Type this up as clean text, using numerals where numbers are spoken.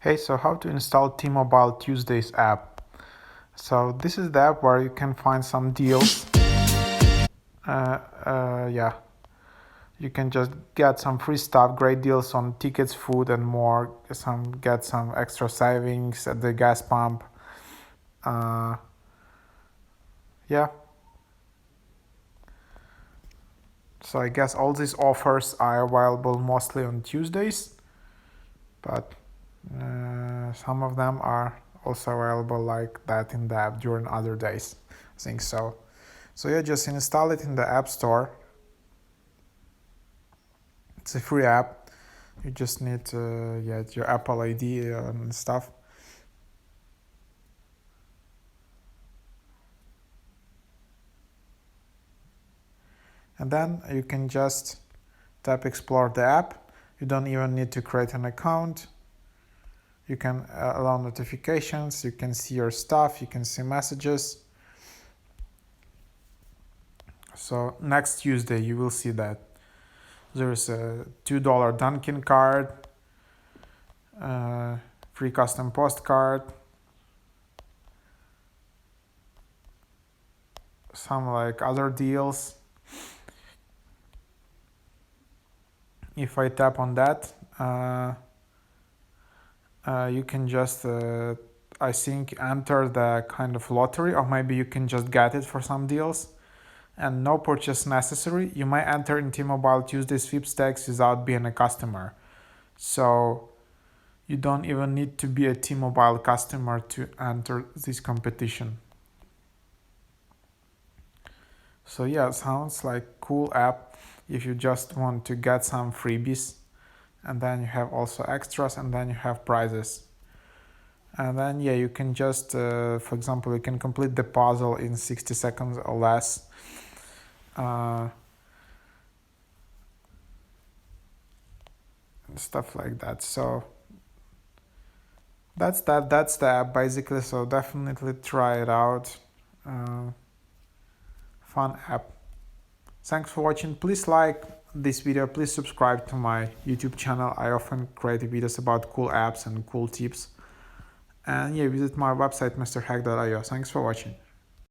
Hey, so how to install T-Mobile Tuesdays app? So this is the app where you can find some deals. Yeah, you can just get some free stuff, great deals on tickets, food, and more. Get some extra savings at the gas pump. Uh, yeah. So I guess all these offers are available mostly on Tuesdays, but some of them are also available like that in the app during other days. I think so. So yeah, just install it in the App Store. It's a free app. You just need to get your Apple ID and stuff. And then you can just tap Explore the app. You don't even need to create an account. You can allow notifications. You can see your stuff. You can see messages. So next Tuesday, you will see that there's a $2 Dunkin' card, free custom postcard, some like other deals. If I tap on that, you can just, I think, enter the kind of lottery, or maybe you can just get it for some deals. And no purchase necessary. You might enter in T-Mobile Tuesday sweepstakes without being a customer. So you don't even need to be a T-Mobile customer to enter this competition. So yeah, sounds like cool app if you just want to get some freebies, and then you have also extras, and then you have prizes. And then yeah, you can just, for example, you can complete the puzzle in 60 seconds or less. Stuff like that. So that's the app basically. So definitely try it out. Fun app. Thanks for watching. Please like this video. Please subscribe to my YouTube channel. I often create videos about cool apps and cool tips. And yeah, visit my website mrhack.io. Thanks for watching.